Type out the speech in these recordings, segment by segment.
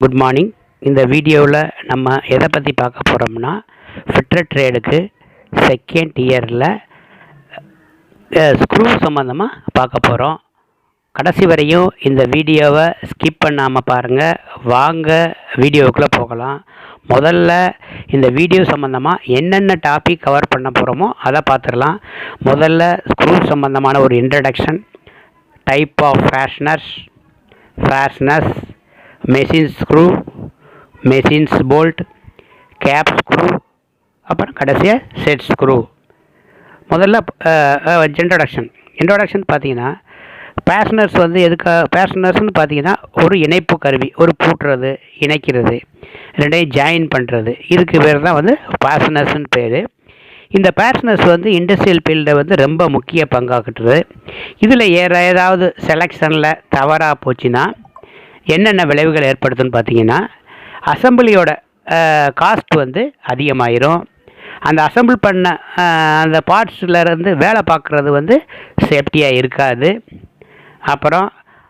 Good morning. இந்த வீடியோவில் நம்ம எதை பற்றி பார்க்க போகிறோம்னா, ஃபிட்டர் ட்ரேடுக்கு செகண்ட் இயரில் ஸ்க்ரூ சம்மந்தமாக பார்க்க போகிறோம். கடைசி வரையும் இந்த வீடியோவை ஸ்கிப் பண்ணாமல் பாருங்கள். வாங்க வீடியோவுக்குள்ளே போகலாம். முதல்ல இந்த வீடியோ சம்மந்தமாக என்னென்ன டாபிக் கவர் பண்ண போகிறோமோ அதை பார்த்துடலாம். முதல்ல ஸ்க்ரூ சம்மந்தமான ஒரு introduction, type of fasteners, machine screw, machines bolt, cap screw, அப்புறம் கடைசியாக செட் ஸ்க்ரூ. முதல்ல இன்ட்ரோடக்ஷன் பார்த்தீங்கன்னா, ஃபேஸ்னர்ஸ் வந்து ஃபேஸ்னர்ஸ்னு பார்த்தீங்கன்னா ஒரு இணைப்பு கருவி, ஒரு பூட்டுறது, இணைக்கிறது, ரெண்டையும் ஜாயின் பண்ணுறது, இதுக்கு பேர் தான் வந்து ஃபேஸ்னர்ஸ்னு பேர். இந்த ஃபேஸ்னர்ஸ் வந்து இண்டஸ்ட்ரியல் ஃபீல்டை வந்து ரொம்ப முக்கிய பங்காற்றுறது. இதில் ஏதாவது செலெக்ஷனில் தவறாக போச்சுன்னா என்னென்ன விளைவுகள் ஏற்படுத்துன்னு பார்த்தீங்கன்னா, அசம்பிளியோட காஸ்ட் வந்து அதிகமாயிரும். அந்த அசம்பிள் பண்ண அந்த பார்ட்ஸ்லேருந்து வேலை பார்க்குறது வந்து சேஃப்டியாக இருக்காது. அப்புறம்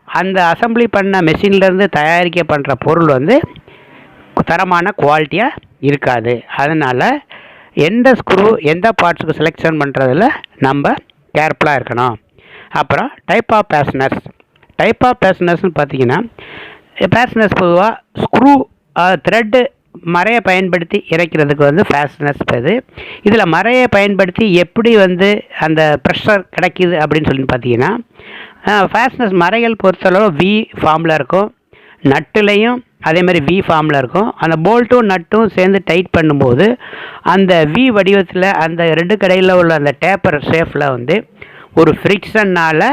அந்த அசம்பிளி பண்ண மெஷின்லேருந்து தயாரிக்கப்படுற பொருள் வந்து தரமான குவாலிட்டியாக இருக்காது. அதனால் எந்த ஸ்க்ரூ எந்த பார்ட்ஸுக்கு செலெக்ஷன் பண்ணுறதில் நம்ம கேர்ஃபுல்லாக இருக்கணும். அப்புறம் டைப் ஆஃப் ஃபேஸ்னர்ஸ்னு பார்த்தீங்கன்னா, ஃபேஸ்னர்ஸ் பொதுவாக ஸ்க்ரூ த்ரெட்டு மரையை பயன்படுத்தி இறைக்கிறதுக்கு வந்து ஃபேஸ்னர்ஸ் பேர். இதில் மரையை பயன்படுத்தி எப்படி வந்து அந்த ப்ரெஷர் கிடைக்கிது அப்படின்னு சொல்லி பார்த்தீங்கன்னா, ஃபேஸ்னர்ஸ் மரைகள் பொறுத்தளவு வி ஃபார்மில் இருக்கும், நட்டுலேயும் அதே மாதிரி வி ஃபார்மில் இருக்கும். அந்த போல்ட்டும் நட்டும் சேர்ந்து டைட் பண்ணும்போது அந்த வி வடிவத்தில் அந்த ரெண்டு கடையில் உள்ள அந்த டேப்பர் ஷேஃபில் வந்து ஒரு ஃப்ரிக்ஷன்னால்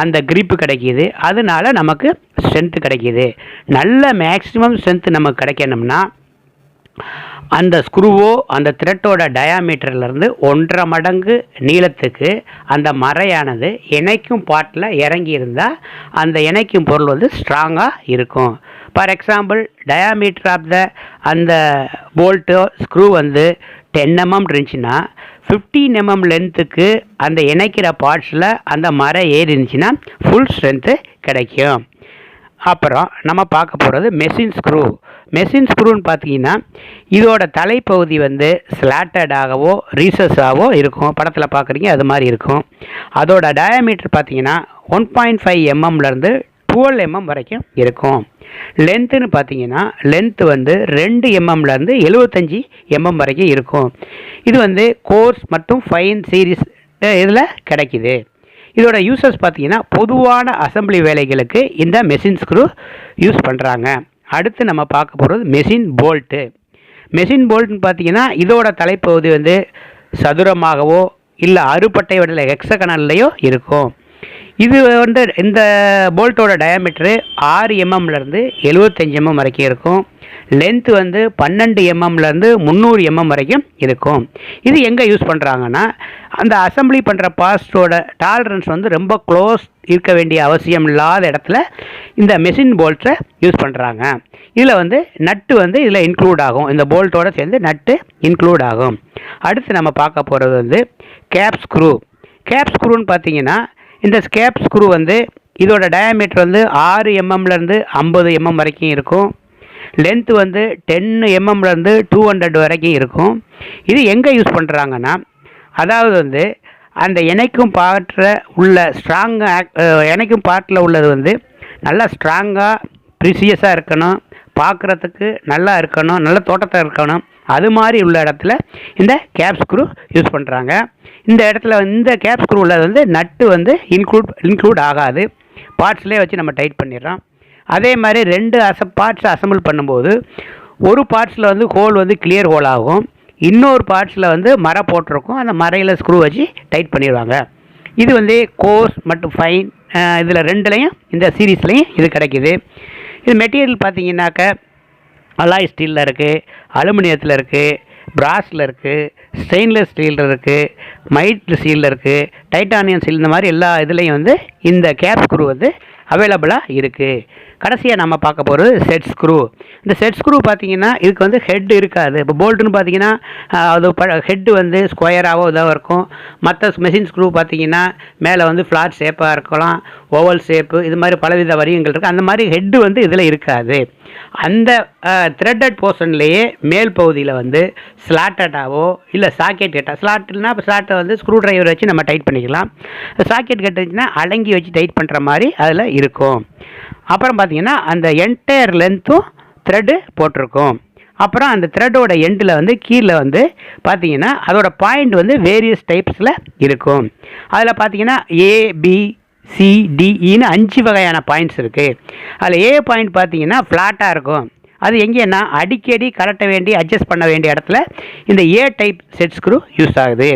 அந்த கிரிப்பு கிடைக்கிது. அதனால நமக்கு ஸ்ட்ரென்த்து கிடைக்கிது. நல்ல மேக்ஸிமம் ஸ்ட்ரென்த்து நமக்கு கிடைக்கணும்னா அந்த ஸ்க்ரூவோ அந்த த்ரெட்டோட டயாமீட்டர்லேருந்து 1.5 மடங்கு நீளத்துக்கு அந்த மரையானது இணைக்கும் பார்ட்டில் இறங்கி இருந்தால் அந்த இணைக்கும் பொருள் வந்து ஸ்ட்ராங்காக இருக்கும். For example, diameter of the அந்த போல்ட்டோ ஸ்க்ரூ வந்து 10 mm இருந்துச்சுன்னா 15 mm லென்த்துக்கு அந்த இணைக்கிற பார்ட்ஸில் அந்த மரம் ஏறி இருந்துச்சுன்னா ஃபுல் ஸ்ட்ரென்த்து கிடைக்கும். அப்புறம் நம்ம பார்க்க போகிறது மெஷின் ஸ்க்ரூன்னு பார்த்தீங்கன்னா, இதோட தலைப்பகுதி வந்து ஸ்லாட்டடாகவோ ரீசஸாகவோ இருக்கும். படத்தில் பார்க்குறீங்க அது மாதிரி இருக்கும். அதோட டயாமீட்டர் பார்த்தீங்கன்னா 1.5 mmலேருந்து 12 mm வரைக்கும் இருக்கும். லென்த்துன்னு பார்த்தீங்கன்னா, லென்த்து வந்து 2 mmலேருந்து 75 mm வரைக்கும் இருக்கும். இது வந்து கோர்ஸ் மற்றும் ஃபைன் சீரீஸ் இதில் கிடைக்கிது. இதோட யூசஸ் பார்த்தீங்கன்னா, பொதுவான அசம்பிளி வேலைகளுக்கு இந்த மெஷின் ஸ்க்ரூ யூஸ் பண்ணுறாங்க. அடுத்து நம்ம பார்க்க போகிறது மெஷின் போல்ட்னு பார்த்தீங்கன்னா, இதோட தலைப்பகுதி வந்து சதுரமாகவோ இல்லை அறுபட்டை வடிவில் ஹெக்ஸகனல்லையோ இருக்கும். இது வந்து இந்த போல்ட்டோட டயாமீட்டரு 6 mmலேருந்து 75 mm வரைக்கும் இருக்கும். லென்த்து வந்து 12 mmலேருந்து 300 mm வரைக்கும் இருக்கும். இது எங்கே யூஸ் பண்ணுறாங்கன்னா, அந்த அசம்பிளி பண்ணுற பார்ட்ஸோட டாலரன்ஸ் வந்து ரொம்ப க்ளோஸ் இருக்க வேண்டிய அவசியம் இல்லாத இடத்துல இந்த மெஷின் போல்ட்டை யூஸ் பண்ணுறாங்க. இதில் வந்து நட்டு வந்து இதில் இன்க்ளூட் ஆகும். இந்த போல்ட்டோட சேர்ந்து நட்டு இன்க்ளூட் ஆகும். அடுத்து நம்ம பார்க்க போகிறது வந்து கேப் ஸ்க்ரூன்னு பார்த்தீங்கன்னா, இந்த கேப் ஸ்க்ரூ வந்து இதோட டயாமீட்டர் வந்து 6 mmலேருந்து 50 mm வரைக்கும் இருக்கும். லென்த்து வந்து 10 mmலேருந்து 200 வரைக்கும் இருக்கும். இது எங்கே யூஸ் பண்ணுறாங்கன்னா, அதாவது வந்து அந்த இணைக்கும் பார்ட்டில் உள்ளது வந்து நல்லா ஸ்ட்ராங்காக ப்ரிசியஸாக இருக்கணும், பார்க்குறதுக்கு நல்லா இருக்கணும், நல்ல தோட்டத்தை இருக்கணும். அது மாதிரி உள்ள இடத்துல இந்த கேப் ஸ்க்ரூ யூஸ் பண்ணுறாங்க. இந்த இடத்துல இந்த கேப் ஸ்க்ரூ உள்ளது வந்து நட்டு வந்து இன்க்ளூட் ஆகாது. பார்ட்ஸ்லேயே வச்சு நம்ம டைட் பண்ணிடுறோம். அதே மாதிரி 2 பார்ட்ஸ் அசம்பிள் பண்ணும்போது ஒரு பார்ட்ஸில் வந்து ஹோல் வந்து கிளியர் ஹோல் ஆகும், இன்னொரு பார்ட்ஸில் வந்து மரை போட்டிருக்கும். அந்த மரையில் ஸ்க்ரூ வச்சு டைட் பண்ணிடுவாங்க. இது வந்து கோர்ஸ் மற்றும் ஃபைன் இதில் ரெண்டுலேயும் இந்த சீரீஸ்லேயும் இது கிடைக்கிது. இது மெட்டீரியல் பார்த்தீங்கன்னாக்க அலாய் ஸ்டீலில் இருக்குது, அலுமினியத்தில் இருக்குது, பிராஸில் இருக்குது, ஸ்டெயின்லெஸ் ஸ்டீலில் இருக்குது, மைல்டு ஸ்டீலில் இருக்குது, டைட்டானியம் ஸ்டீல், இந்த மாதிரி எல்லா இதுலேயும் வந்து இந்த கேப் ஸ்க்ரூ வந்து அவைலபிளாக இருக்குது. கடைசியாக நம்ம பார்க்க போகிறது செட் ஸ்க்ரூ. இந்த செட் ஸ்க்ரூ பார்த்தீங்கன்னா இதுக்கு வந்து ஹெட் இருக்காது. இப்போ போல்ட்டுன்னு பார்த்தீங்கன்னா அது ஹெட்டு வந்து ஸ்கொயராகவோ இதாக இருக்கும். மற்ற மெஷின் ஸ்க்ரூ பார்த்தீங்கன்னா மேலே வந்து ஃப்ளாட் ஷேப்பாக இருக்கலாம், ஓவல் ஷேப்பு, இது மாதிரி பலவித வடிவங்கள் இருக்குது. அந்த மாதிரி ஹெட்டு வந்து இதில் இருக்காது. அந்த த்ரெட்டட் போர்ஷன்லேயே மேல் பகுதியில் வந்து ஸ்லாட்டடாவோ இல்லை சாக்கெட் கெட்டாக, ஸ்லாட்னா இப்போ ஸ்லாட்டை வந்து ஸ்க்ரூ ட்ரைவர் வச்சு நம்ம டைட் பண்ணிக்கலாம். சாக்கெட் கட்டுச்சுன்னா அடங்கி வச்சு டைட் பண்ணுற மாதிரி அதில் இருக்கும். அப்புறம் பார்த்திங்கன்னா அந்த என்டையர் லென்த்தும் த்ரெட்டு போட்டிருக்கும். அப்புறம் அந்த த்ரெட்டோட எண்டில் வந்து கீழே வந்து பார்த்திங்கன்னா அதோட பாயிண்ட் வந்து வேரியஸ் டைப்ஸில் இருக்கும். அதில் பார்த்திங்கன்னா ABCDEன்னு 5 வகையான பாயிண்ட்ஸ் இருக்குது. அதில் ஏ பாயிண்ட் பார்த்திங்கன்னா ஃப்ளாட்டாக இருக்கும். அது எங்கேன்னா அடிக்கடி கலட்ட வேண்டி அட்ஜஸ்ட் பண்ண வேண்டிய இடத்துல இந்த ஏ டைப் செட் ஸ்க்ரூ யூஸ் ஆகுது.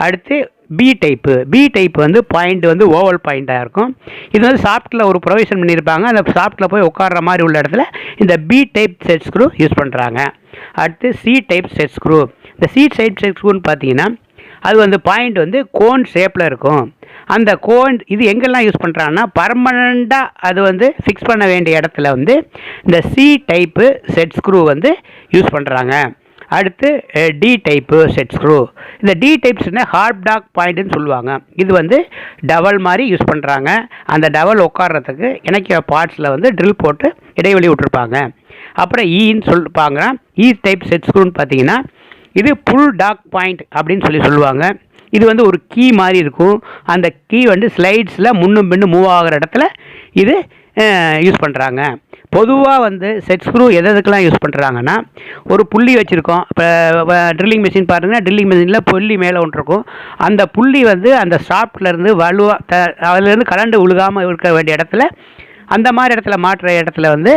அடுத்து பி டைப்பு வந்து பாயிண்ட் வந்து ஓவல் பாயிண்ட்டாக இருக்கும். இது வந்து சாஃப்ட்டில் ஒரு ப்ரொவிஷன் பண்ணியிருப்பாங்க. அந்த சாஃப்ட்டில் போய் உட்கார்ற மாதிரி உள்ள இடத்துல இந்த B type set screw use பண்ணுறாங்க. அடுத்து சி டைப் செட் ஸ்க்ரூ. இந்த சி டைப் செட் ஸ்க்ரூன்னு பார்த்தீங்கன்னா அது வந்து பாயிண்ட் வந்து கோன் ஷேப்பில் இருக்கும். அந்த கோன் இது எங்கெல்லாம் யூஸ் பண்ணுறாங்கன்னா பர்மனண்ட்டாக அது வந்து ஃபிக்ஸ் பண்ண வேண்டிய இடத்துல வந்து இந்த சி டைப்பு செட் ஸ்க்ரூ வந்து யூஸ் பண்ணுறாங்க. அடுத்து டி டைப்பு செட் ஸ்க்ரூ. இந்த டி டைப்ஸ்னா ஹார்ப்டாக் பாயிண்ட்டுன்னு சொல்லுவாங்க. இது வந்து டவல் மாதிரி யூஸ் பண்ணுறாங்க. அந்த டவல் உட்கார்றதுக்கு இணைக்கிற பார்ட்ஸில் வந்து ட்ரில் போட்டு இடைவெளி விட்டுருப்பாங்க. அப்புறம் ஈன்னு சொல்லிப்பாங்க. இ டைப் செட் ஸ்க்ரூன்னு பார்த்தீங்கன்னா இது புல் டாக் பாயிண்ட் அப்படின்னு சொல்லுவாங்க. இது வந்து ஒரு கீ மாதிரி இருக்கும். அந்த கீ வந்து ஸ்லைட்ஸில் முன்னும் பின்னும் மூவ் ஆகிற இடத்துல இது யூஸ் பண்ணுறாங்க. பொதுவாக வந்து செட் ஸ்க்ரூ எதுக்கெல்லாம் யூஸ் பண்ணுறாங்கன்னா ஒரு புள்ளி வச்சுருக்கோம். இப்போ ட்ரில்லிங் மிஷின் பாருங்கன்னா ட்ரில்லிங் மிஷினில் புள்ளி மேலே ஒன்று இருக்கும். அந்த புள்ளி வந்து அந்த ஷாஃப்ட்லேருந்து வலுவாக அதுலேருந்து கலண்டு உழுகாமல் இருக்க வேண்டிய இடத்துல அந்த மாதிரி இடத்துல மாற்றுற இடத்துல வந்து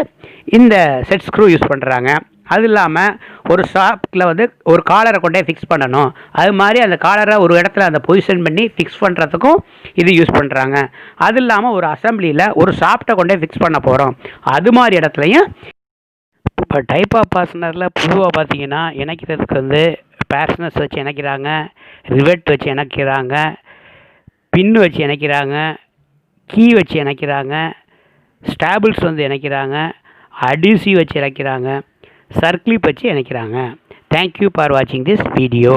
இந்த செட் ஸ்க்ரூ யூஸ் பண்ணுறாங்க. அது இல்லாமல் ஒரு ஷாஃப்ட்டில் வந்து ஒரு காலரை கொண்டே ஃபிக்ஸ் பண்ணணும். அது மாதிரி அந்த காலரை ஒரு இடத்துல அந்த பொசிஷன் பண்ணி ஃபிக்ஸ் பண்ணுறதுக்கும் இது யூஸ் பண்ணுறாங்க. அது இல்லாமல் ஒரு அசம்பிளியில் ஒரு ஷாஃப்ட்டை கொண்டே ஃபிக்ஸ் பண்ண போகிறோம். அது மாதிரி இடத்துலையும் இப்போ டைப் ஆஃப் ஃபாஸ்னரில் பொதுவாக பார்த்தீங்கன்னா இணைக்கிறதுக்கு வந்து ஃபேஸ்னர்ஸ் வச்சு இணைக்கிறாங்க, ரிவெட் வச்சு இணைக்கிறாங்க, பின்னு வச்சு இணைக்கிறாங்க, கீ வச்சு இணைக்கிறாங்க, ஸ்டாபிள்ஸ் வந்து இணைக்கிறாங்க, அடிசிவ் வச்சு இணைக்கிறாங்க, சர்க்ளிப் வச்சு இணைக்கிறாங்க. தேங்க்யூ ஃபார் வாட்சிங் திஸ் வீடியோ.